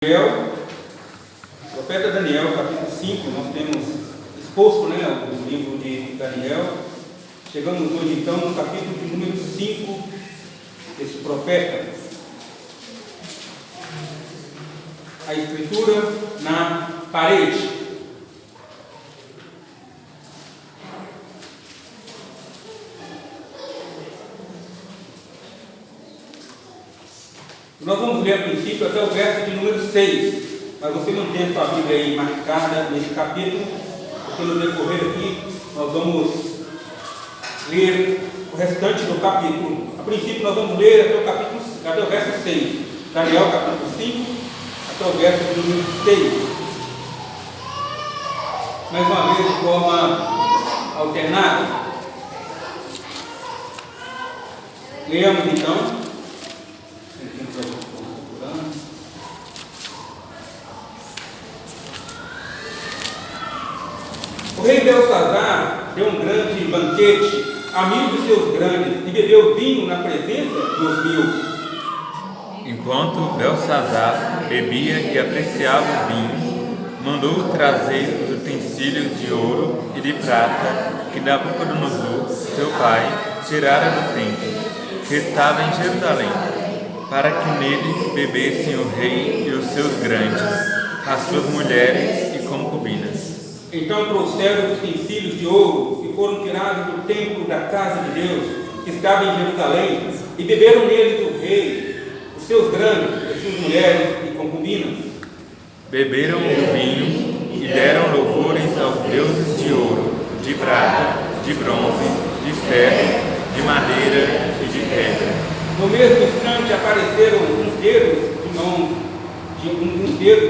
Daniel, profeta Daniel, capítulo 5, nós temos exposto, o livro de Daniel. Chegamos hoje então no capítulo de número 5 desse profeta. A escritura na parede. Nós vamos ler a princípio até o verso de número 6, mas você mantém a sua Bíblia aí marcada nesse capítulo, porque no decorrer aqui nós vamos ler o restante do capítulo. A princípio nós vamos ler até o verso 6, Daniel capítulo 5, até o verso de número 6. Mais uma vez de forma alternada. Leamos então. O rei Belsazar deu um grande banquete a 1000 dos seus grandes e bebeu vinho na presença dos 1000. Enquanto Belsazar bebia e apreciava o vinho, mandou trazer os utensílios de ouro e de prata que Nabucodonosor, seu pai, tirara do templo, que estava em Jerusalém, para que neles bebessem o rei e os seus grandes, as suas mulheres e concubinas. Então trouxeram os utensílios de ouro que foram tirados do templo da casa de Deus, que estava em Jerusalém, e beberam neles o rei, os seus grandes, as suas mulheres e concubinas. Beberam o vinho e deram louvores aos deuses de ouro, de prata, de bronze, de ferro, de madeira e de pedra. No mesmo instante apareceram uns dedos de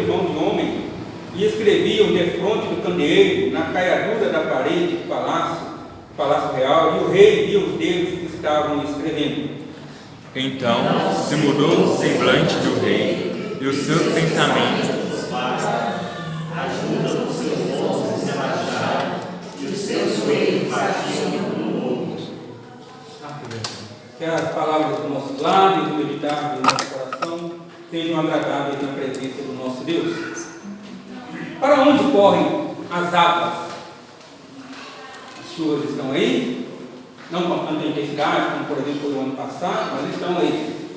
mão de homem, e escreviam defronte do candeeiro, na caiadura da parede do palácio real, e o rei via os dedos que estavam escrevendo. Então se mudou o semblante do rei, e os seus pensamentos ajudam os seus ossos a se abaixar, e os seus joelhos batiam um no outro. Que as palavras do nosso lábio e o meditar do nosso coração sejam agradáveis na presença do nosso Deus. Para onde correm as águas? As chuvas estão aí, não com tanta intensidade como, por exemplo, foi o ano passado, mas estão aí.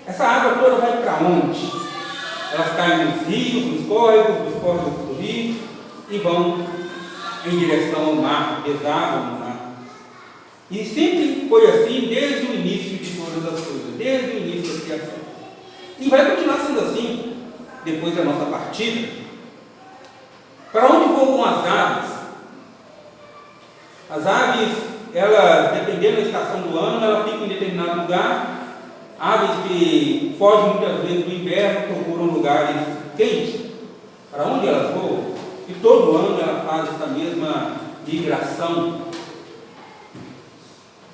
Essa água toda vai para onde? Elas caem nos rios, nos córregos do rio, e vão em direção ao mar, desagam no mar. E sempre foi assim desde o início de todas as coisas, desde o início da criação. E vai continuar sendo assim depois da nossa partida. Para onde voam as aves? As aves, elas, dependendo da estação do ano, elas ficam em determinado lugar. Aves que fogem muitas vezes do inverno, procuram lugares quentes. Para onde elas voam? E todo ano elas fazem essa mesma migração.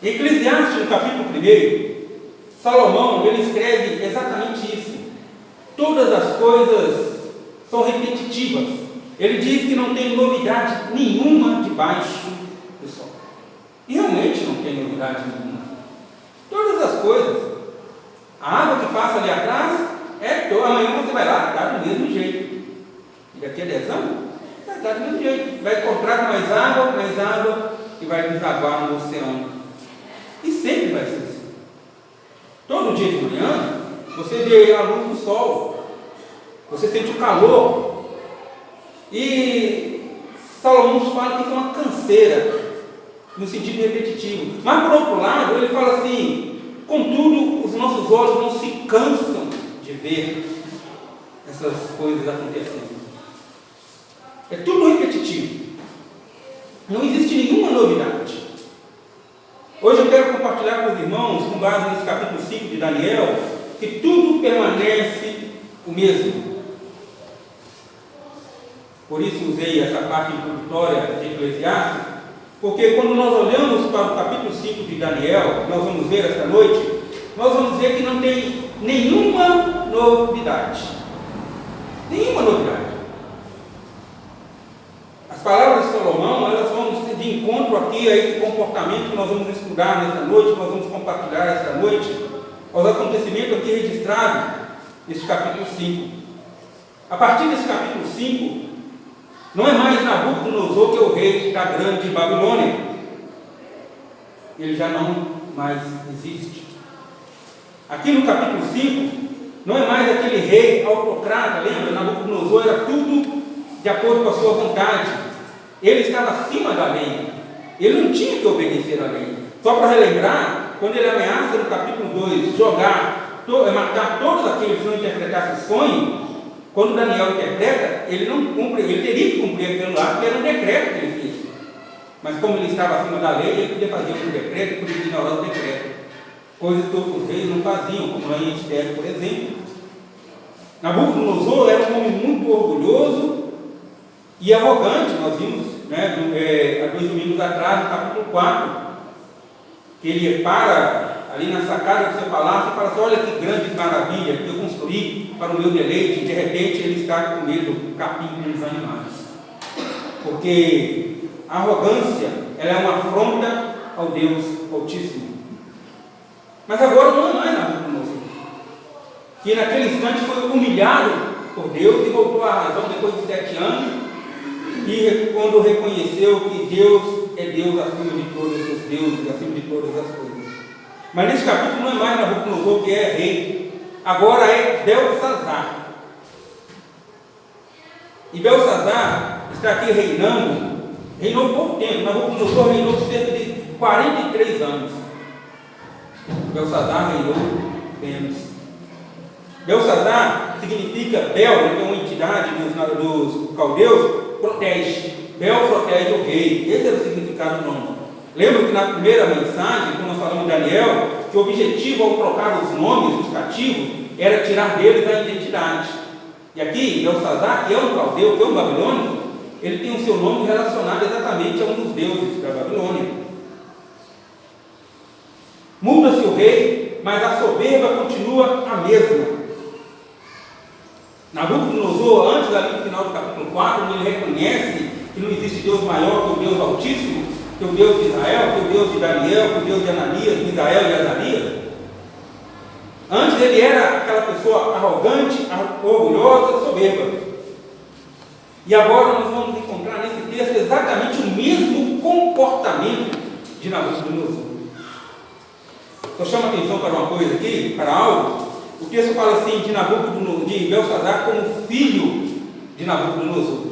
Em Eclesiastes, no capítulo 1, Salomão, ele escreve exatamente isso. Todas as coisas são repetitivas. Ele diz que não tem novidade nenhuma debaixo do sol. E realmente não tem novidade nenhuma. Todas as coisas. A água que passa ali atrás, amanhã você vai lá, está do mesmo jeito. E daqui a 10 anos, vai estar do mesmo jeito. Vai encontrar com mais água, e vai desaguar no oceano. E sempre vai ser assim. Todo dia de manhã, você vê a luz do sol. Você sente o calor. E Salomão fala que isso é uma canseira, no sentido repetitivo. Mas por outro lado, ele fala assim: contudo, os nossos olhos não se cansam de ver essas coisas acontecendo. É tudo repetitivo. Não existe nenhuma novidade. Hoje eu quero compartilhar com os irmãos, com base nesse capítulo 5 de Daniel, que tudo permanece o mesmo. Por isso usei essa parte introdutória de Eclesiastes, porque quando nós olhamos para o capítulo 5 de Daniel, nós vamos ver esta noite, nós vamos ver que não tem nenhuma novidade. Nenhuma novidade. As palavras de Salomão, elas vão de encontro aqui a esse comportamento que nós vamos estudar nesta noite, que nós vamos compartilhar esta noite, aos acontecimentos aqui registrados neste capítulo 5. A partir desse capítulo 5, não é mais Nabucodonosor que é o rei da grande Babilônia. Ele já não mais existe. Aqui no capítulo 5, não é mais aquele rei autocrata, lembra? Nabucodonosor era tudo de acordo com a sua vontade. Ele estava acima da lei. Ele não tinha que obedecer à lei. Só para relembrar, quando ele ameaça no capítulo 2 matar todos aqueles que não interpretassem o sonho, quando Daniel interpreta, ele não cumpre, ele teria que cumprir aquilo lá, porque era um decreto que ele fez. Mas como ele estava acima da lei, ele podia fazer um decreto e podia ignorar o decreto. Coisas que outros reis não faziam, como lá em Esther, por exemplo. Nabucodonosor era um homem muito orgulhoso e arrogante. Nós vimos, há 2 domingos atrás, no capítulo 4, que ele para ali na sacada do seu palácio e fala assim: olha que grande maravilha que eu construí para o meu deleite. De repente ele está com medo, capim com os animais. Porque a arrogância, ela é uma afronta ao Deus Altíssimo. Mas agora não é mais Nabucodonosor, que naquele instante foi humilhado por Deus e voltou à razão depois de 7 anos, e quando reconheceu que Deus é Deus acima de todos os deuses, acima de todas as coisas. Mas nesse capítulo não é mais Nabucodonosor que é rei, agora é Belsazar. E Belsazar está aqui reinou pouco tempo. Nabucodonosor reinou cerca de 43 anos. Belsazar reinou menos. Belsazar significa Bel, que é uma entidade dos caldeus, protege. Bel protege o rei. Esse era o significado do nome. Lembra que na primeira mensagem, quando nós falamos de Daniel, que o objetivo ao trocar os nomes dos cativos era tirar deles a identidade. E aqui, Belsazar, que é um caldeu, que é um babilônico, ele tem o seu nome relacionado exatamente a um dos deuses da Babilônia. Muda-se o rei, mas a soberba continua a mesma. Nabucodonosor, antes ali no final do capítulo 4, ele reconhece que não existe Deus maior que o Deus Altíssimo, que o Deus de Israel, que o Deus de Daniel, que o Deus de Ananias, Misael e Azarias. Antes ele era aquela pessoa arrogante, orgulhosa, soberba. E agora nós vamos encontrar nesse texto exatamente o mesmo comportamento de Nabucodonosor. Eu chamo a atenção para uma coisa aqui, para algo. O texto fala assim de Belsazar como filho de Nabucodonosor.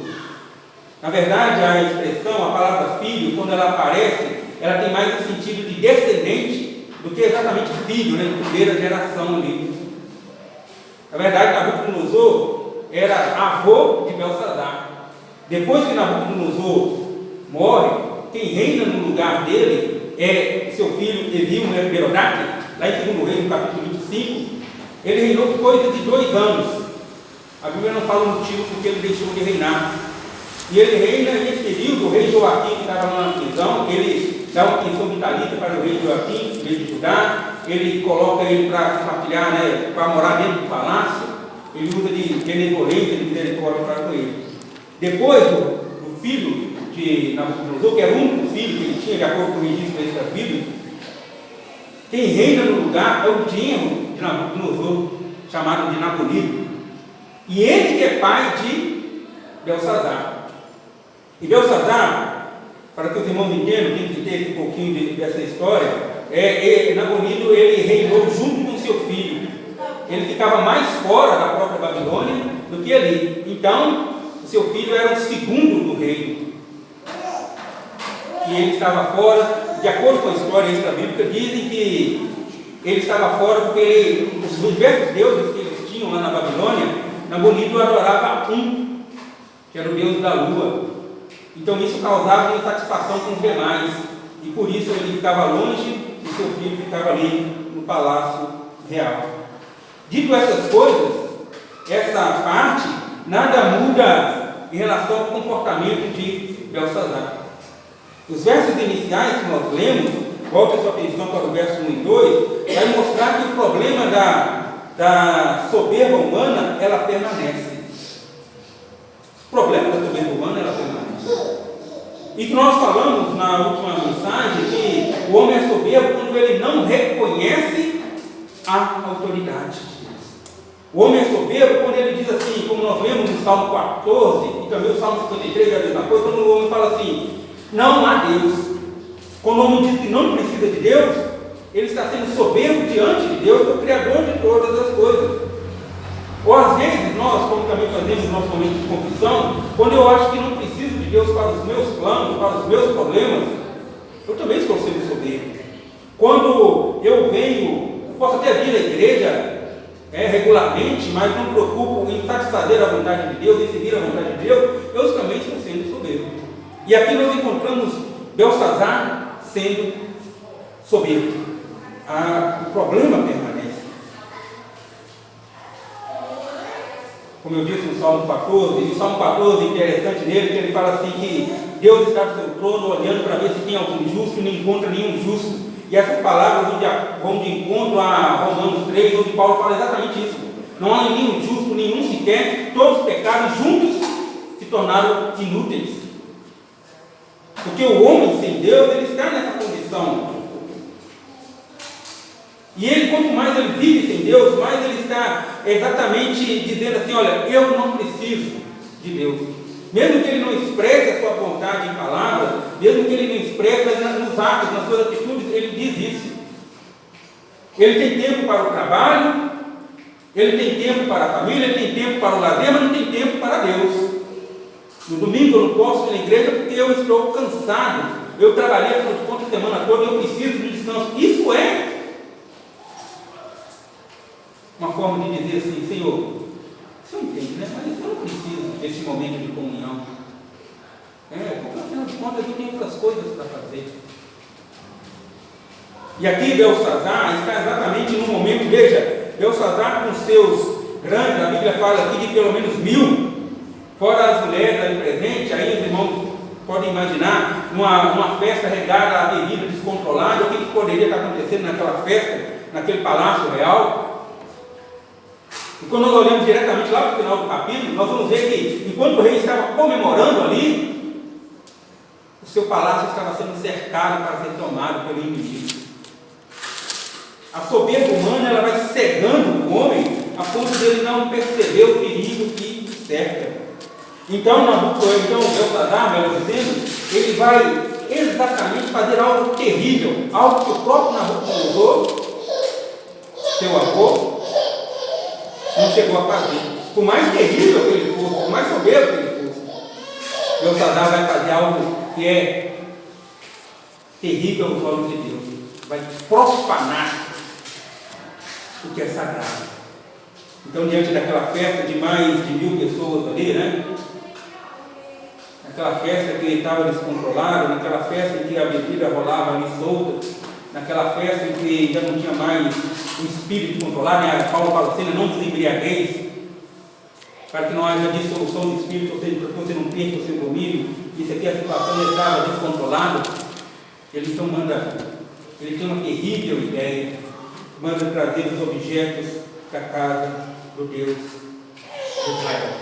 Na verdade, a expressão, a palavra filho, quando ela aparece, ela tem mais o sentido de descendente do que exatamente filho, de primeira geração ali. Na verdade, Nabucodonosor era avô de Belsazar. Depois que Nabucodonosor morre, quem reina no lugar dele é seu filho Evil-Merodach, lá em 2 Reis, no capítulo 25. Ele reinou por coisa de 2 anos. A Bíblia não fala o motivo porque ele deixou de reinar. E ele reina nesse período. O rei Joaquim, que estava lá na prisão, ele dá uma pensão vitalícia para o rei Joaquim, rei de Judá. Ele coloca ele para compartilhar, para morar dentro do palácio. Ele usa de benevolência, de misericórdia para com ele. Depois do filho de Nabucodonosor, que era o único filho que ele tinha, de acordo com o registro da Bíblia, quem reina no lugar é o genro de Nabucodonosor, chamado de Nabonido. E ele que é pai de Belsazar. E Belsazar, para que os irmãos entendam, tem que ter um pouquinho dessa história, Nabonido ele reinou junto com seu filho. Ele ficava mais fora da própria Babilônia do que ali. Então, o seu filho era o segundo do reino. E ele estava fora, de acordo com a história extra-bíblica, dizem que ele estava fora porque os diversos deuses que eles tinham lá na Babilônia, Nabonido adorava um, que era o deus da lua. Então isso causava insatisfação com os demais, e por isso ele ficava longe e seu filho ficava ali no palácio real. Dito essas coisas, essa parte nada muda em relação ao comportamento de Belsazar. Os versos iniciais que nós lemos, volte a sua atenção para o verso 1 e 2, vai mostrar que o problema da soberba humana, ela permanece. O problema da soberba humana, ela permanece. E que nós falamos na última mensagem que o homem é soberbo quando ele não reconhece a autoridade de Deus. O homem é soberbo quando ele diz assim, como nós lemos Salmo 14 e também o Salmo 53 é a mesma coisa, quando o homem fala assim, não há Deus. Quando o homem diz que não precisa de Deus, ele está sendo soberbo diante de Deus, o Criador de todas as coisas. Ou às vezes nós, como também fazemos no nosso momento de confissão, quando eu acho que não preciso de Deus para os meus planos, para os meus problemas, eu também estou sendo soberbo. Quando eu venho, eu posso até vir à igreja regularmente, mas não me preocupo em satisfazer a vontade de Deus, em seguir a vontade de Deus, eu também estou sendo soberbo. E aqui nós encontramos Belsazar sendo soberbo. O problema permanece. Como eu disse no Salmo 14, e o Salmo 14 interessante nele, que ele fala assim que Deus está no seu trono olhando para ver se tem algum justo e não encontra nenhum justo. E essas palavras vão de encontro a Romanos 3, onde Paulo fala exatamente isso. Não há nenhum justo, nenhum sequer, todos os pecados juntos se tornaram inúteis. Porque o homem sem Deus, ele está nessa condição. E ele, quanto mais ele vive sem Deus, mais ele está exatamente dizendo assim, olha, eu não preciso de Deus. Mesmo que ele não expresse a sua vontade em palavras, mesmo que ele não expresse nos atos, nas suas atitudes, ele diz isso. Ele tem tempo para o trabalho, ele tem tempo para a família, ele tem tempo para o lazer, mas não tem tempo para Deus. No domingo eu não posso ir na igreja porque eu estou cansado. Eu trabalhei a semana toda e eu preciso de descanso. Isso é uma forma de dizer assim, Senhor, o Senhor entende, né? Mas eu não preciso desse momento de comunhão. Porque afinal de contas eu tenho outras coisas para fazer. E aqui Belsazar está exatamente no momento, veja, Belsazar com seus grandes, a Bíblia fala aqui de pelo menos 1000, fora as mulheres ali presentes, aí os irmãos podem imaginar uma festa regada a bebida descontrolada, o que poderia estar acontecendo naquela festa, naquele palácio real. E quando nós olhamos diretamente lá para o final do capítulo, nós vamos ver que enquanto o rei estava comemorando ali, o seu palácio estava sendo cercado para ser tomado pelo inimigo. A soberba humana, ela vai cegando o homem a ponto dele não perceber o perigo que o cerca. Então Belsazar, melhor dizendo, ele vai exatamente fazer algo terrível, algo que o próprio Nabucodonosor, seu avô, não chegou a fazer. Por mais terrível que ele fosse, por mais soberbo que ele fosse, Belsazar vai fazer algo que é terrível aos olhos de Deus. Vai profanar o que é sagrado. Então, diante daquela festa de mais de 1000 pessoas ali, né? Naquela festa que ele estava descontrolado, naquela festa em que a bebida rolava ali solta, naquela festa em que já não tinha mais o espírito controlado, né? Paulo fala assim, não vos embriagueis, para que não haja dissolução do espírito, ou seja, para que você não perca o seu domínio. Isso aqui, a situação estava descontrolada. Ele então ele tem uma terrível ideia, manda trazer os objetos da casa do Deus de Israel.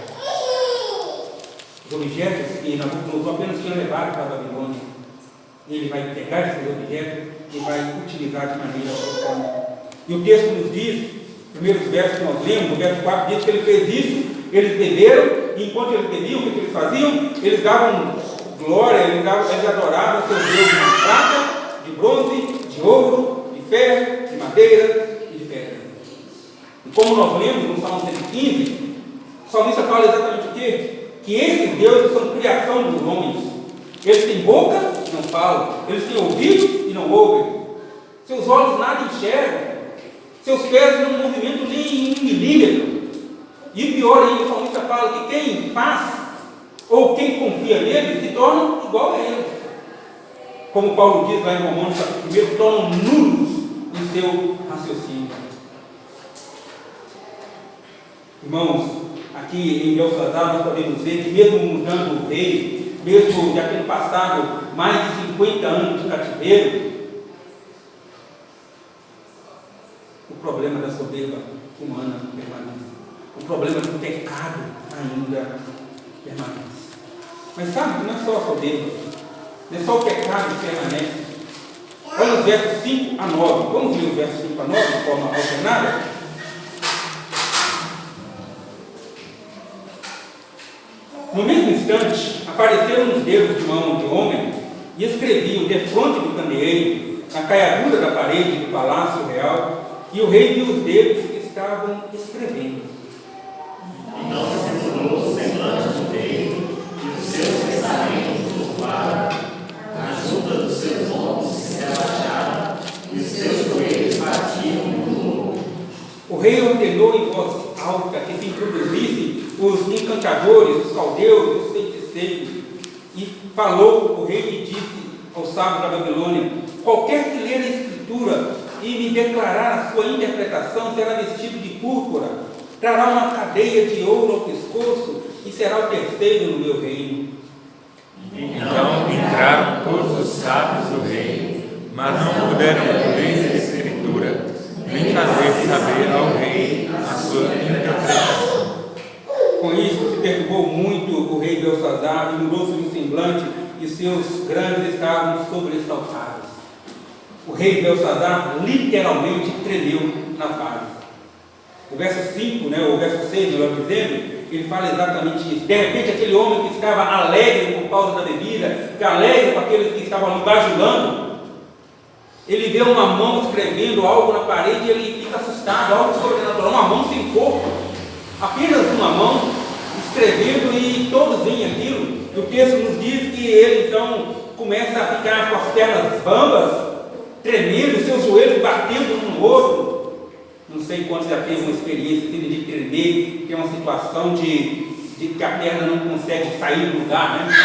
Os objetos que Nabucodonosor apenas tinha levado para a Babilônia. Ele vai pegar esses objetos e vai utilizar de maneira profana. E o texto nos diz, os primeiros versos que nós lemos, o verso 4 diz que ele fez isso, eles beberam, e enquanto eles bebiam, o que eles faziam? Eles davam glória, eles adoravam seus deuses de prata, de bronze, de ouro, de ferro, de madeira e de pedra. E como nós lemos no Salmo 115, o salmista fala exatamente o quê? Que esses deuses são criação dos homens. Eles têm boca e não falam, eles têm ouvido e não ouvem, seus olhos nada enxergam, seus pés não movimentam nem um milímetro. E pior ainda, o salmista fala que quem faz ou quem confia nele se torna igual a ele. Como Paulo diz lá em Romanos capítulo 1, tornam nulos em seu raciocínio. Irmãos, aqui em Belsazar nós podemos ver que mesmo mudando o rei, mesmo já tendo passado mais de 50 anos de cativeiro, o problema da soberba humana permanece. O problema do pecado ainda permanece. Mas sabe que não é só a soberba, não é só o pecado que permanece. Olha os versos 5 a 9. Vamos ler os versos 5 a 9 de forma alternada? No mesmo instante, apareceram os dedos de mão de homem e escreviam defronte do candeeiro, na caiadura da parede do palácio real, e o rei viu os dedos que estavam escrevendo. E não se mudou o semblante do rei, e os seus pensamentos turbaram, a junta dos seus ombros se relaxaram, e os seus joelhos batiam no lodo. O rei ordenou em voz alta que se introduzissem os encantadores, os caldeus, os feiticeiros, e falou o rei e disse aos sábios da Babilônia: qualquer que ler a escritura e me declarar a sua interpretação será vestido de púrpura, trará uma cadeia de ouro ao pescoço e será o terceiro no meu reino. Então entraram todos os sábios do rei, mas não puderam ler a escritura, nem fazer saber ao rei a sua interpretação. Com isso se perturbou muito o rei Belsazar e mudou-se o semblante, e seus grandes estavam sobressaltados. O rei Belsazar literalmente tremeu nas bases. O verso 5, o verso 6, melhor dizendo, ele fala exatamente isso. De repente, aquele homem que estava alegre por causa da bebida, que alegre com aqueles que estavam ali bajulando, ele vê uma mão escrevendo algo na parede e ele fica assustado, algo sobrenatural, uma mão sem corpo, apenas uma mão escrevendo, e todos veem aquilo. E o texto nos diz que ele então começa a ficar com as pernas bambas, tremendo, seus joelhos batendo um no outro. Não sei quantos já teve uma experiência de tremer, que é uma situação de que a perna não consegue sair do lugar, né?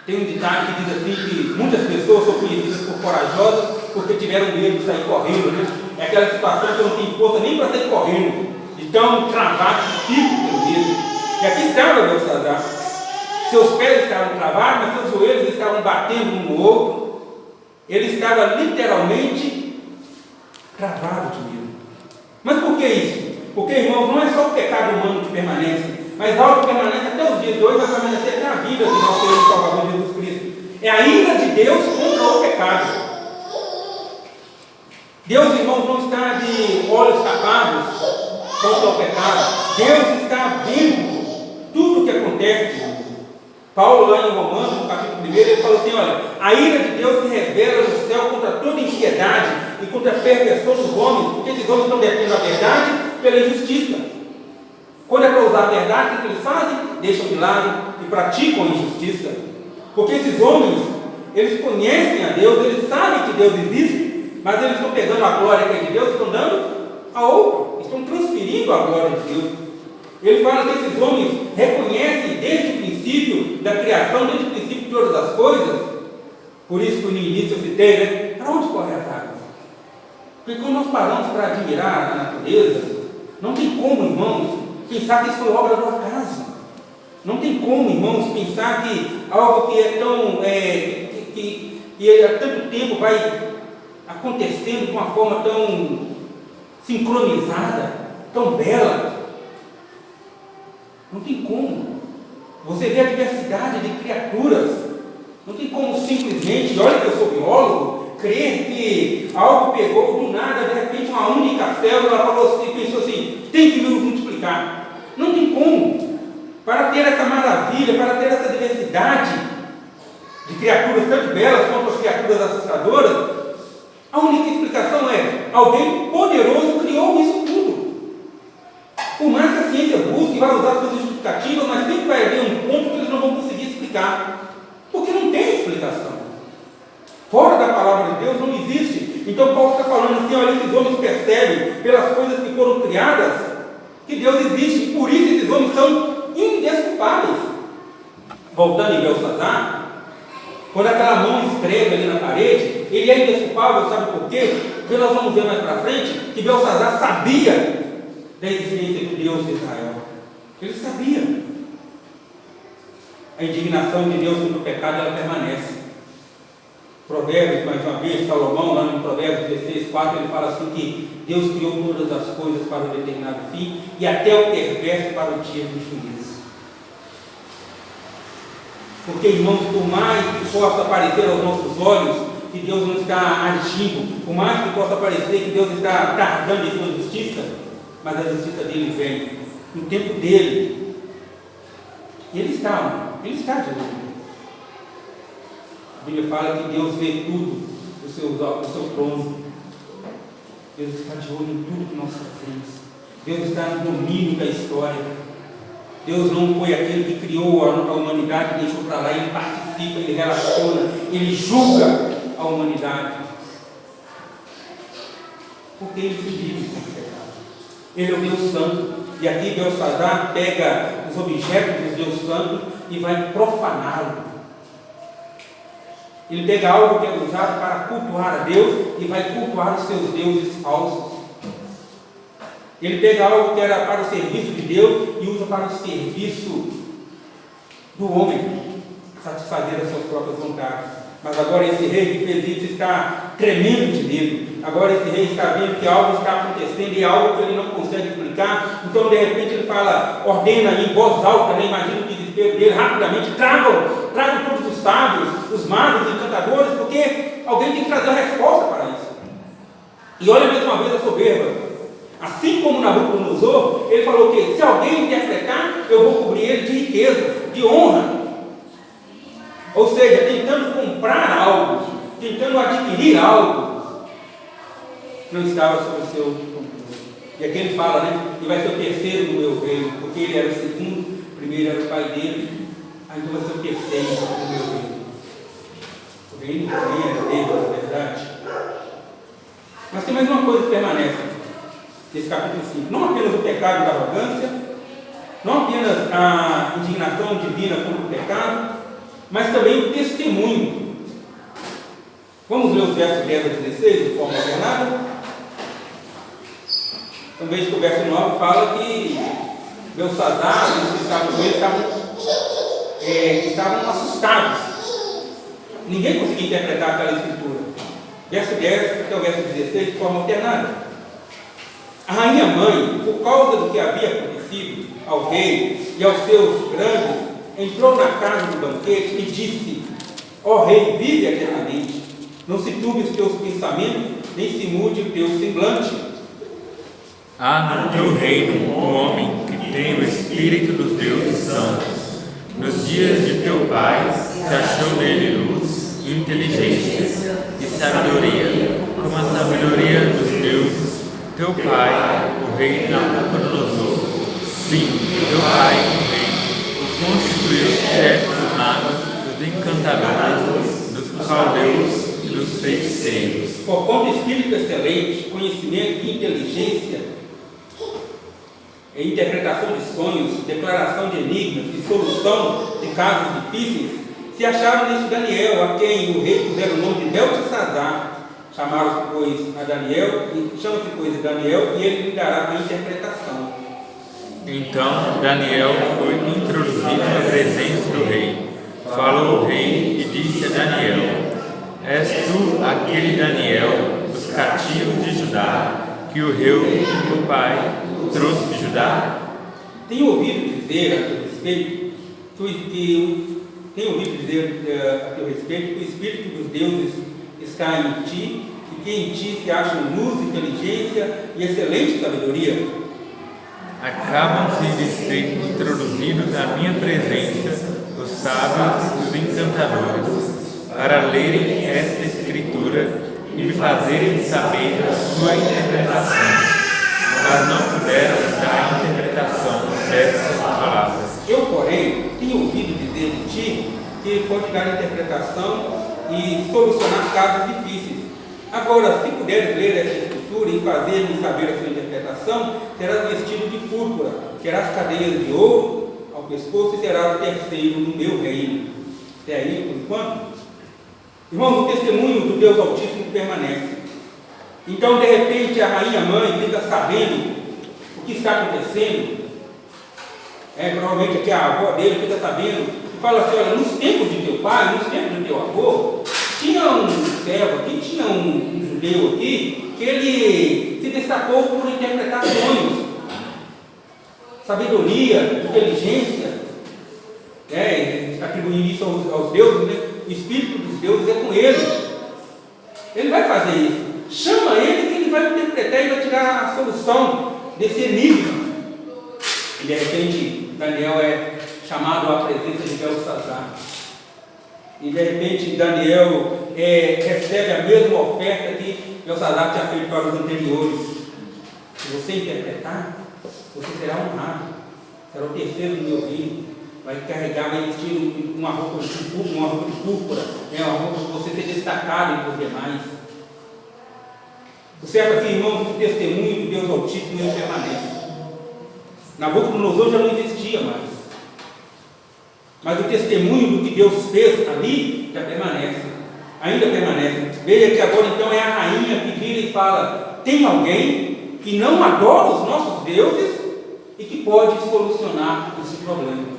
Tem um ditado que diz assim que muitas pessoas são conhecidas por corajosas porque tiveram medo de sair correndo, né? É aquela situação que não tem força nem para sair correndo, de tão travado que fica pelo medo. E aqui estava Belsazar, seus pés estavam travados, mas seus joelhos estavam batendo um no outro, ele estava literalmente travado de medo. Mas por que isso? Porque, irmãos, não é só o pecado humano que permanece, mas algo que permanece até os dias de hoje, vai permanecer até a vida de nosso Senhor e Salvador Jesus Cristo. É a ira de Deus contra o pecado. Deus, irmãos, não está de olhos tapados contra o pecado. Deus está vendo tudo o que acontece. Paulo, lá em Romanos, no capítulo 1, ele falou assim: olha, a ira de Deus se revela no céu contra toda impiedade e contra a perversão dos homens, porque esses homens estão detendo a verdade pela injustiça. Quando é para usar a verdade, o que eles fazem? Deixam de lado e praticam a injustiça. Porque esses homens, eles conhecem a Deus, eles sabem que Deus existe, mas eles estão pegando a glória que é de Deus e estão dando a outro, estão transferindo a glória de Deus. Ele fala que esses homens reconhecem desde o princípio da criação, desde o princípio de todas as coisas. Por isso que no início eu citei, né? Para onde corre as águas? Porque quando nós paramos para admirar a natureza, não tem como, irmãos, pensar que isso foi obra do acaso. Não tem como, irmãos, pensar que algo que é tão que há tanto tempo vai acontecendo de uma forma tão sincronizada, tão bela. Não tem como. Você vê a diversidade de criaturas. Não tem como simplesmente, olha que eu sou biólogo, crer que algo pegou do nada, de repente uma única célula falou assim, pensou assim, tem que multiplicar. Não tem como. Para ter essa maravilha, para ter essa diversidade de criaturas tanto belas quanto as criaturas assustadoras, a única explicação é: alguém poderoso criou isso tudo. Por mais que a ciência busque, vai usar suas justificativas, mas sempre vai haver um ponto que eles não vão conseguir explicar, porque não tem explicação. Fora da palavra de Deus não existe. Então Paulo está falando assim: olha, esses homens percebem pelas coisas que foram criadas que Deus existe, e por isso esses homens são indesculpáveis. Voltando em Belsazar, quando aquela mão escreve ali na parede, ele é indesculpável, sabe por quê? Porque nós vamos ver mais para frente que Belsazar sabia da existência do Deus de Israel. Ele sabia. A indignação de Deus contra o pecado, ela permanece. Provérbios, mais uma vez, Salomão, lá no Provérbios 16, 4, ele fala assim que Deus criou todas as coisas para um determinado fim e até o perverso para o dia do juízo. Porque, irmãos, por mais que possa parecer aos nossos olhos que Deus não está agindo, por mais que possa parecer que Deus está tardando em sua justiça, mas a justiça dele vem no tempo dele. Ele está de olho. A Bíblia fala que Deus vê tudo do seu trono. Deus está de olho em tudo que nós fazemos. Deus está no domínio da história. Deus não foi aquele que criou a humanidade e deixou para lá. Ele participa, ele relaciona, ele julga a humanidade. Porque ele se vive com o pecado. Ele é o Deus Santo. E aqui Belsazar pega os objetos do Deus Santo e vai profaná-lo. Ele pega algo que é usado para cultuar a Deus e vai cultuar os seus deuses falsos. Ele pega algo que era para o serviço de Deus e usa para o serviço do homem, satisfazer as suas próprias vontades. Mas agora esse rei que fez isso está tremendo de medo. Agora esse rei está vendo que algo está acontecendo e algo que ele não consegue explicar. Então de repente ele fala, ordena em voz alta, né? Imagina o desespero dele, rapidamente, tragam todos os sábios, os magos, os encantadores, porque alguém tem que trazer a resposta para isso. E olha mais uma vez a soberba. Assim como Nabucodonosor, ele falou que se alguém interpretar, eu vou cobrir ele de riqueza, de honra. Ou seja, tentando comprar algo, tentando adquirir algo, não estava sob o seu controle. E aqui ele fala, né? Que vai ser o terceiro no meu reino, porque ele era o segundo, o primeiro era o pai dele, aí então vai ser o terceiro no meu reino. O reino também era dele, na verdade. Mas tem mais uma coisa que permanece nesse capítulo 5. Não apenas o pecado da arrogância, não apenas a indignação divina contra o pecado, mas também o testemunho. Vamos ler os versos 10 a 16 de forma ordenada. Então veja que o verso 9 fala que Belsazar e os que estavam com ele estavam assustados. Ninguém conseguia interpretar aquela escritura. Verso 10 até o verso 16 de forma alternada. A rainha mãe, por causa do que havia acontecido ao rei e aos seus grandes, entrou na casa do banquete e disse: ó rei, vive eternamente, não se turbe os teus pensamentos, nem se mude o teu semblante. Há no teu reino um homem que tem o espírito dos deuses santos. Nos dias de teu pai se achou nele luz e inteligência e sabedoria, como a sabedoria dos deuses. Teu pai, o rei Nabucodonosor, sim, teu pai, o rei, o constituiu chefe dos magos, dos encantadores, dos caldeus e dos feiticeiros. Porquanto espírito excelente, conhecimento e inteligência, interpretação de sonhos, declaração de enigmas e solução de casos difíceis, se acharam neste Daniel, a quem o rei puseram o nome de Beltesazar. Chamaram-se, pois, a Daniel, chama-se, pois, Daniel, e ele lhe dará a interpretação. Então Daniel foi introduzido na presença do rei. Falou o rei e disse a Daniel: és tu aquele Daniel dos cativos de Judá, que o rei, meu pai, trouxe de Judá? Tenho ouvido dizer a teu respeito que o espírito dos deuses está em ti, e que em ti se acham luz, inteligência e excelente sabedoria. Acabam-se de ser introduzidos na minha presença os sábios e os encantadores, para lerem esta escritura e me fazerem saber a sua interpretação, mas não puderam dar a interpretação destas palavras. Eu, porém, tenho ouvido dizer de ti que ele pode dar interpretação e solucionar casos difíceis. Agora, se puderes ler essa escritura e fazer-me saber a sua interpretação, serás vestido de púrpura, terás cadeias de ouro ao pescoço e serás o terceiro no meu reino. Até aí, por enquanto? Irmãos, o testemunho do Deus Altíssimo permanece. Então, de repente, a rainha mãe fica sabendo o que está acontecendo. Provavelmente aqui a avó dele fica sabendo e fala assim: olha, nos tempos de teu pai, nos tempos do teu avô, tinha um servo aqui, tinha um judeu aqui, que ele se destacou por interpretar sonhos, sabedoria, inteligência, atribuindo isso aos deuses, né? O espírito dos deuses é com ele. Ele vai fazer isso. Chama ele que ele vai interpretar e vai tirar a solução desse enigma. E de repente Daniel é chamado à presença de Belsazar. E de repente Daniel recebe a mesma oferta que Belsazar tinha feito para os anteriores. Se você interpretar, você será honrado, será o terceiro do meu reino. Vai carregar, vai vestir uma roupa de púrpura, uma roupa para você ser destacado entre os demais. O certo aqui, irmãos, o testemunho de Deus Altíssimo ele permanece. Nabucodonosor já não existia mais. Mas o testemunho do que Deus fez ali já permanece. Ainda permanece. Veja que agora então é a rainha que vira e fala: tem alguém que não adora os nossos deuses e que pode solucionar esse problema.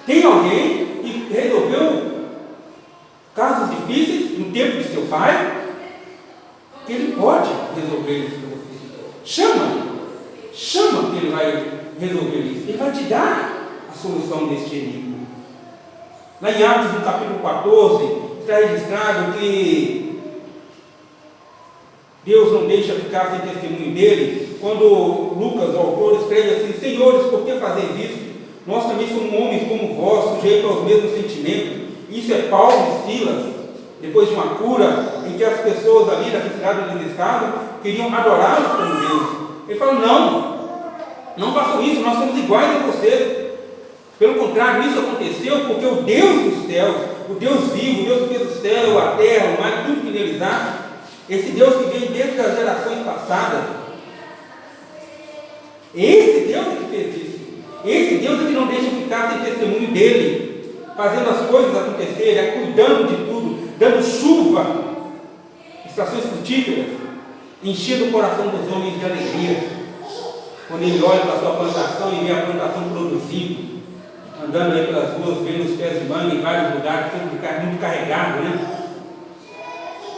Tem alguém que resolveu casos difíceis no tempo de seu pai, que ele pode resolver isso para você. Chama que ele vai resolver isso. Ele vai te dar a solução deste enigma. Lá em Atos, no capítulo 14, está registrado que Deus não deixa ficar sem testemunho dele. Quando Lucas, o autor, escreve assim: Senhores, por que fazeis isso? Nós também somos homens como vós, sujeitos aos mesmos sentimentos. Isso é Paulo e Silas, depois de uma cura, em que as pessoas ali da cidade onde eles estavam queriam adorá-los como Deus. Ele falou: não façam isso, nós somos iguais a vocês. Pelo contrário, isso aconteceu porque o Deus dos céus, o Deus vivo, o Deus que fez o céu, a terra, o mar, tudo que neles há, esse Deus que veio desde as gerações passadas, esse Deus é que fez isso. Esse Deus é que não deixa ficar sem testemunho dele, fazendo as coisas acontecerem, cuidando de tudo, dando chuva, estações frutíferas, enchendo o coração dos homens de alegria. Quando ele olha para a sua plantação e vê a plantação produzindo, andando aí pelas ruas, vendo os pés de manga em vários lugares, tudo muito carregado, né?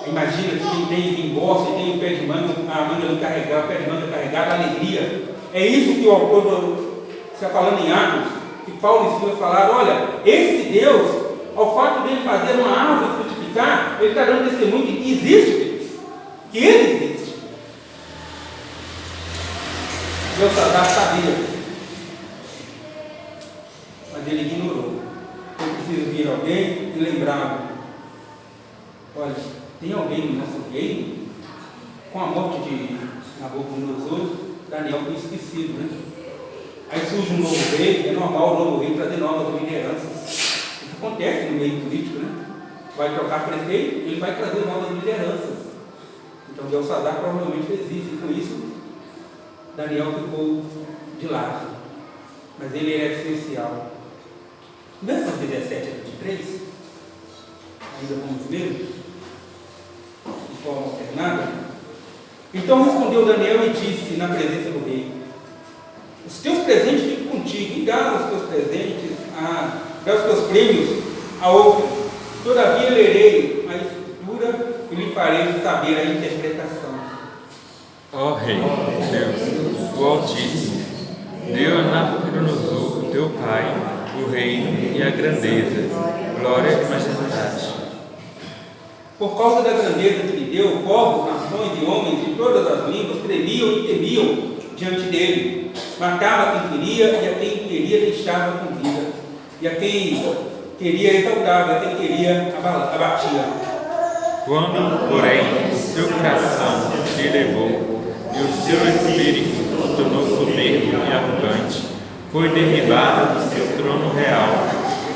Imagina que quem tem embolsa e tem o pé de manga, a manga não carregada, o pé de manga carregado, a alegria. É isso que o autor está falando em Atos, que Paulo e Silas falaram: olha, esse Deus, ao fato dele fazer uma árvore frutificar, ele está dando testemunho de que existe Deus, que ele existe. Belsazar sabia, mas ele ignorou. Foi preciso vir alguém e lembrá-lo: olha, tem alguém no nosso reino? Com a morte de Nabucodonosor, Daniel foi esquecido, né? Aí surge um novo rei, é normal o novo rei trazer novas lideranças. Isso acontece no meio político, né? Vai trocar prefeito, ele vai trazer novas lideranças. Então Belsazar provavelmente fez isso, e com isso Daniel ficou de lado. Mas ele era essencial. Versos 17 a 23, ainda vamos ver, de forma alternada. Então respondeu Daniel e disse na presença do rei: os teus presentes ficam contigo, e dá os teus presentes, dá os teus prêmios a outro. Todavia lerei a escritura e lhe farei saber a interpretação. Ó Rei, Deus, o Altíssimo, deu a Nabucodonosor, teu pai, o reino e a grandeza, glória e majestade. Por causa da grandeza que lhe deu, povos, nações e homens de todas as línguas tremiam e temiam diante dele. Matava quem queria, e a quem queria deixava com vida, e a quem queria exaltava, e a quem queria abatia. Quando, porém, o seu coração se elevou e o seu espírito se tornou soberbo e arrogante, foi derribado do seu trono real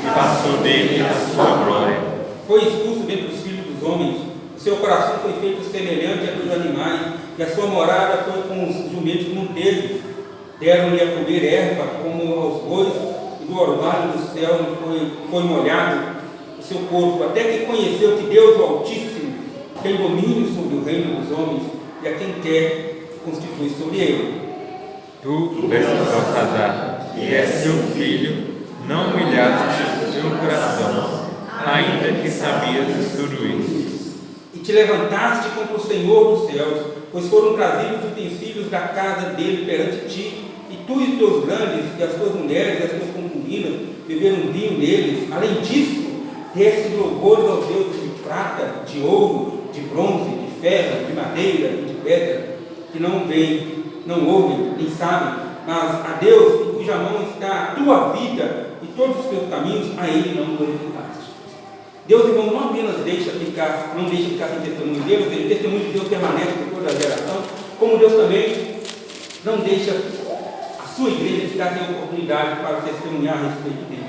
e passou dele a sua glória. Foi expulso dentre os filhos dos homens, o seu coração foi feito semelhante a dos animais, e a sua morada foi com os jumentos monteses. Deram-lhe a comer erva como aos bois, e do orvalho do céu foi molhado o seu corpo, até que conheceu que Deus, o Altíssimo, tem domínio sobre o reino dos homens, e a quem quer constitui sobre ele. Tu, Belsazar, que és seu filho, não humilhaste o teu coração, ainda que sabias tudo isso. E te levantaste contra o Senhor dos céus, pois foram trazidos os utensílios da casa dele perante ti, e tu e os teus grandes, e as tuas mulheres, e as tuas concubinas, beberam vinho deles. Além disso, deste louvores aos deuses de prata, de ouro, de bronze, de ferro, de madeira e de pedra, que não veem, não ouvem, nem sabem, mas a Deus em cuja mão está a tua vida e todos os teus caminhos a ele não glorificaste. Deus, irmão, não apenas não deixa ficar sem testemunho de Deus, o testemunho de Deus permanece por toda a geração, como Deus também não deixa a sua igreja ficar sem oportunidade para testemunhar a respeito dele.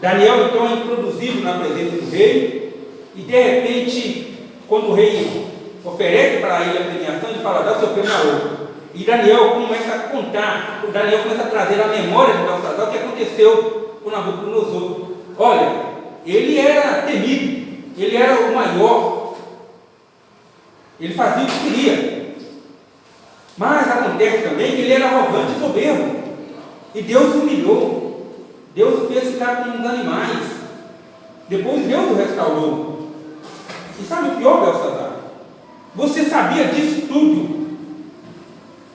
Daniel, então, é introduzido na presença do rei, e de repente, quando o rei oferece para ele a premiação, ele fala: dá o seu prêmio a outro. E Daniel começa a contar, Daniel começa a trazer à memória de Belsazar o que aconteceu com Nabucodonosor. Olha, ele era temido, ele era o maior, ele fazia o que queria, mas acontece também que ele era arrogante e soberbo, e Deus o humilhou, Deus o fez ficar como uns animais, depois Deus o restaurou. E sabe o pior, Belsazar? Você sabia disso tudo,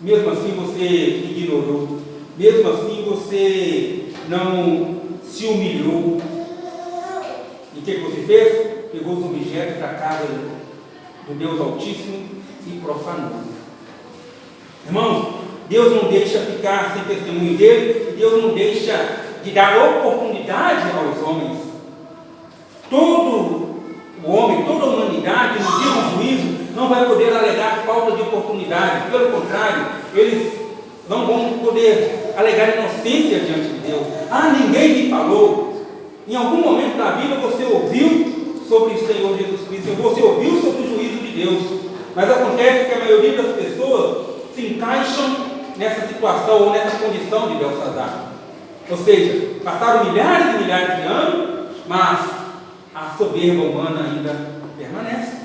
mesmo assim você ignorou, mesmo assim você não se humilhou. E o que você fez? Pegou os objetos da casa do Deus Altíssimo e profanou. Irmãos, Deus não deixa ficar sem testemunho dele, e Deus não deixa de dar oportunidade aos homens. Todo o homem, toda a humanidade, no dia do juízo, não vai poder alegar falta de oportunidade. Pelo contrário, eles não vão poder alegar inocência diante de Deus. Ah, ninguém me falou. Em algum momento da vida você ouviu sobre o Senhor Jesus Cristo, você ouviu sobre o juízo de Deus, mas acontece que a maioria das pessoas se encaixam nessa situação ou nessa condição de Belsazar. Ou seja, passaram milhares e milhares de anos, mas a soberba humana ainda permanece.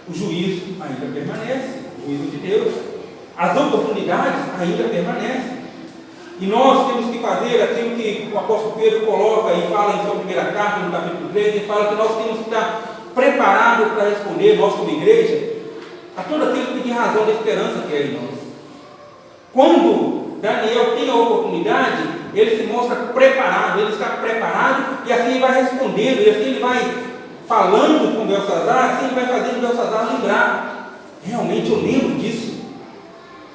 O juízo ainda permanece, o juízo de Deus. As oportunidades ainda permanecem. E nós temos que fazer aquilo que o apóstolo Pedro coloca e fala em sua primeira carta, no capítulo 3, ele fala que nós temos que estar preparados para responder, nós como igreja, a todo aquilo que tem razão da esperança que é em nós. Quando Daniel tem a oportunidade, ele se mostra preparado, ele está preparado, e assim ele vai respondendo, e assim ele vai falando com Belsazar, assim ele vai fazendo Belsazar lembrar. Realmente eu lembro disso.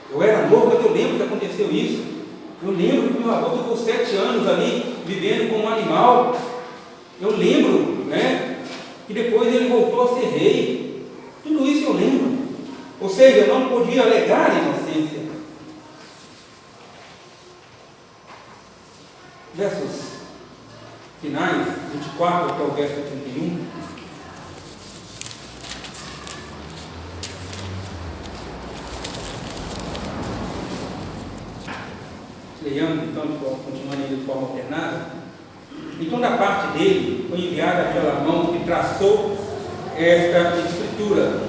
Eu era novo, mas eu lembro que aconteceu isso. Eu lembro que meu avô ficou 7 anos ali, vivendo como um animal. Eu lembro, que depois ele voltou a ser rei. Tudo isso eu lembro. Ou seja, eu não podia alegar inocência. Versos finais, 24 até o verso 31. Leiamos então, continuando de forma alternada. Então, da parte dele, foi enviada aquela mão que traçou esta escritura.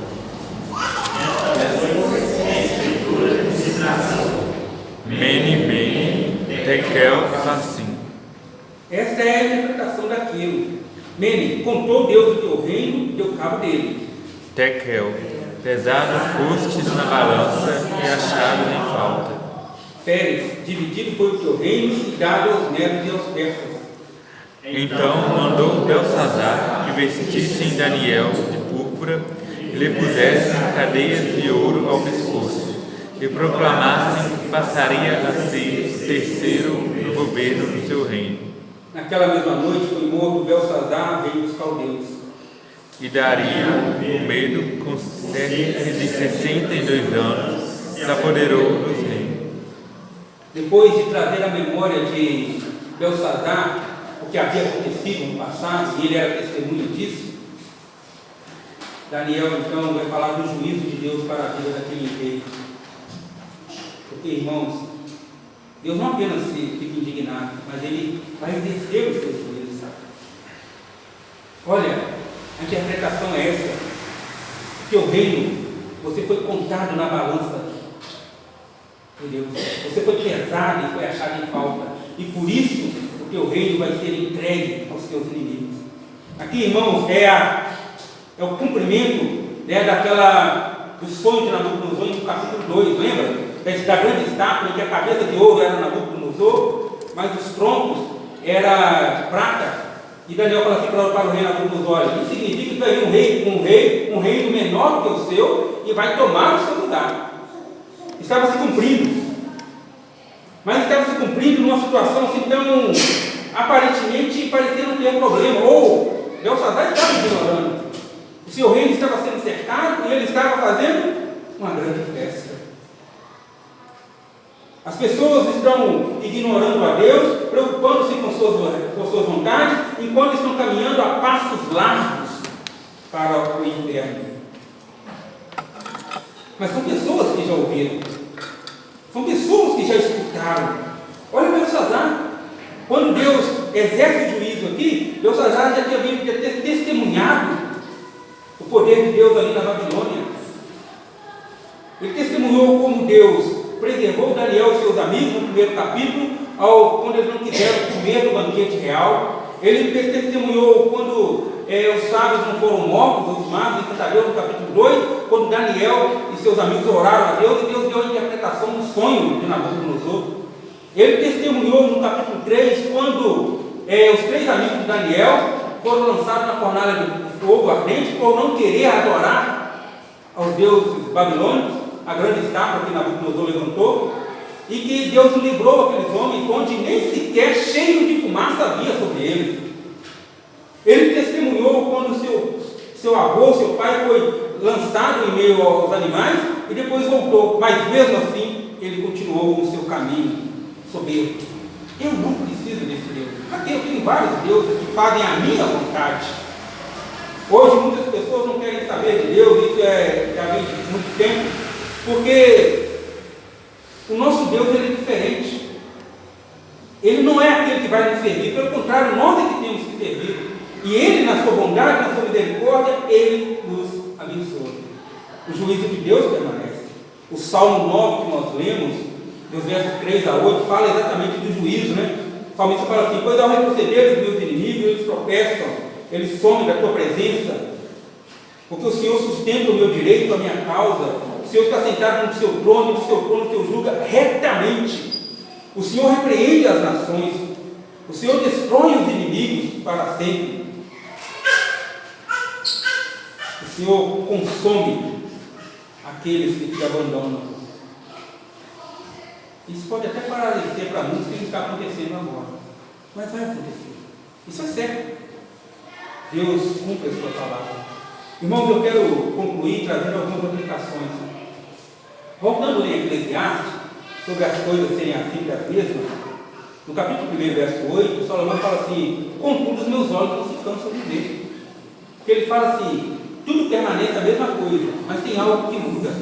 Mene, Mene, Tekel, Parsim. Esta é a interpretação daquilo. Mene, contou Deus o teu reino e deu cabo dele. Tekel, pesado foste na balança e achado em falta. Peres, dividido foi o teu reino e dado aos medos e aos persas. Então mandou Belsazar que vestissem Daniel de púrpura e lhe pusessem cadeias de ouro ao pescoço e proclamassem que passaria a ser o terceiro no governo do seu reino. Naquela mesma noite foi morto Belsazar, rei dos caldeus. E Dario, com medo, com cerca de 62 anos, se apoderou dos reinos. Depois de trazer a memória de Belsazar o que havia acontecido no passado, e ele era testemunha disso, Daniel então vai falar do juízo de Deus para a vida daquele rei. Porque, irmãos, Deus não apenas fica indignado, mas ele vai exercer os seus juízos. Olha, a interpretação é essa: que o reino, você foi contado na balança de Deus, você foi pesado e foi achado em falta, e por isso o teu reino vai ser entregue aos teus inimigos. Aqui, irmãos, é o cumprimento do sonho de Nabucodonosor no capítulo 2, lembra? Da grande estátua em que a cabeça de ouro era Nabucodonosor, mas os troncos eram de prata. E Daniel fala assim para o rei Nabucodonosor: olha, isso significa que vai vir um reino menor que o seu e vai tomar o seu lugar. Estava se cumprindo. mas estava se cumprindo numa situação assim tão aparentemente parecendo não ter problema, ou Belsazar estava ignorando. O seu reino estava sendo cercado e ele estava fazendo uma grande festa. As pessoas estão ignorando a Deus, preocupando-se com suas vontades, enquanto estão caminhando a passos largos para o inferno. Mas são pessoas que já ouviram, são pessoas que já escutaram. Olha Belsazar, quando Deus exerce o juízo aqui, Belsazar já tinha testemunhado o poder de Deus ali na Babilônia. Ele testemunhou como Deus preservou Daniel e seus amigos no primeiro capítulo, quando eles não quiseram comer do banquete real. Ele testemunhou quando os sábios não foram mortos, os magos, em Cantareus, no capítulo 2, quando Daniel e seus amigos oraram a Deus, e Deus deu a interpretação do sonho de Nabucodonosor. Ele testemunhou no capítulo 3, quando os 3 amigos de Daniel foram lançados na fornalha de fogo ardente por não querer adorar aos deuses babilônicos, a grande estátua que Nabucodonosor levantou, e que Deus livrou aqueles homens, onde nem sequer cheio de fumaça havia sobre eles. Ele testemunhou quando seu avô, seu pai, foi lançado em meio aos animais e depois voltou, mas mesmo assim ele continuou com o seu caminho soberbo. Eu não preciso desse Deus. Aqui eu tenho vários deuses que fazem a minha vontade. Hoje muitas pessoas não querem saber de Deus, isso já vem de muito tempo, porque o nosso Deus ele é diferente. Ele não é aquele que vai nos servir, pelo contrário, nós é que temos que servir. E Ele, na sua bondade, na sua misericórdia, Ele nos abençoa. O juízo de Deus permanece. O Salmo 9 que nós lemos, dos versos 3 a 8, fala exatamente do juízo, né? O salmista fala assim: pois ao retroceder dos meus inimigos, eles tropeçam, eles somem da tua presença, porque o Senhor sustenta o meu direito, a minha causa. O Senhor está sentado no seu trono, e do seu trono o Senhor julga retamente. O Senhor repreende as nações, o Senhor destrói os inimigos para sempre. O Senhor consome aqueles que te abandonam. Isso pode até parecer para muitos que está acontecendo agora, mas vai acontecer. Isso é certo. Deus cumpre a sua palavra. Irmãos, eu quero concluir trazendo algumas aplicações. Voltando em Eclesiastes, sobre as coisas serem assim as mesmas, no capítulo 1, verso 8, Salomão fala assim: contudo os meus olhos não se cansam de ver. Porque ele fala assim: tudo permanece a mesma coisa, mas tem algo que muda,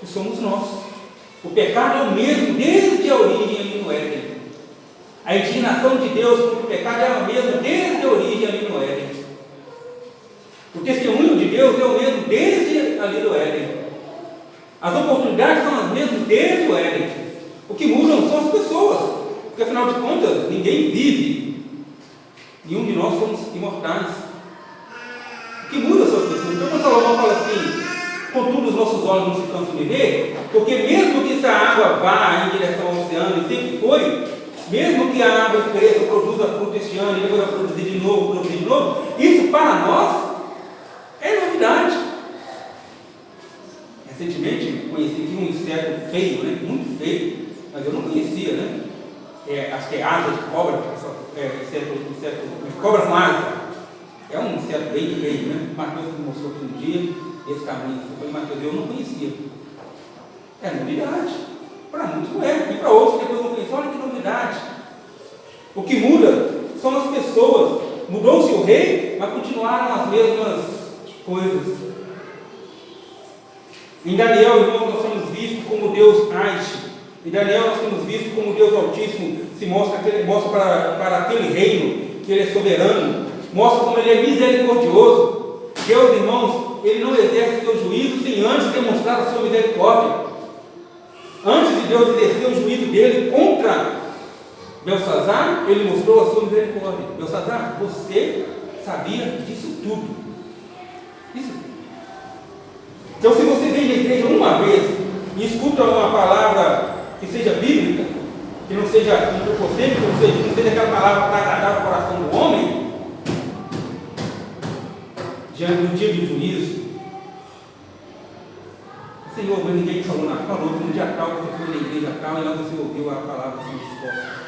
que somos nós. O pecado é o mesmo desde a origem ali no Éden. A indignação de Deus contra o pecado é a mesma desde a origem ali no Éden. O testemunho de Deus é o mesmo desde ali do Éden. As oportunidades são as mesmas desde o Éden. O que mudam são as pessoas, porque afinal de contas ninguém vive, nenhum de nós somos imortais. O que muda são as pessoas. Então quando Salomão fala assim: contudo os nossos olhos não se cansam de ver, porque mesmo que essa água vá em direção ao oceano, e sempre foi, mesmo que a água cresça, produza fruto este ano, e depois vai produzir de novo, isso para nós é novidade. Recentemente conheci aqui um inseto feio, né? Muito feio, mas eu não conhecia, né? Acho que é asa de cobra, inseto de cobra com asa. É um inseto bem feio, né? O Mateus me mostrou aqui um dia, esse tamanho. Eu falei: Mateus, eu não conhecia. É novidade. Para muitos não é, e para outros depois não conhecem. Olha que novidade. O que muda são as pessoas. Mudou-se o rei, mas continuaram as mesmas coisas. Em Daniel, irmãos, nós temos visto como Deus age. Em Daniel nós temos visto como Deus Altíssimo se mostra para aquele reino, que Ele é soberano, mostra como Ele é misericordioso. Deus, irmãos, Ele não exerce o seu juízo sem antes demonstrar a sua misericórdia. Antes de Deus exercer o juízo dele contra Belsazar, Ele mostrou a sua misericórdia. Belsazar, você sabia disso tudo. Isso. Então, se você vem na igreja uma vez e escuta uma palavra que seja bíblica, que não seja antropocêntrica, que não seja aquela palavra para agradar o coração do homem, diante do dia de juízo, você Senhor, mas ninguém falou nada. Falou que no dia tal você foi na igreja tal e lá você ouviu a palavra assim disposta.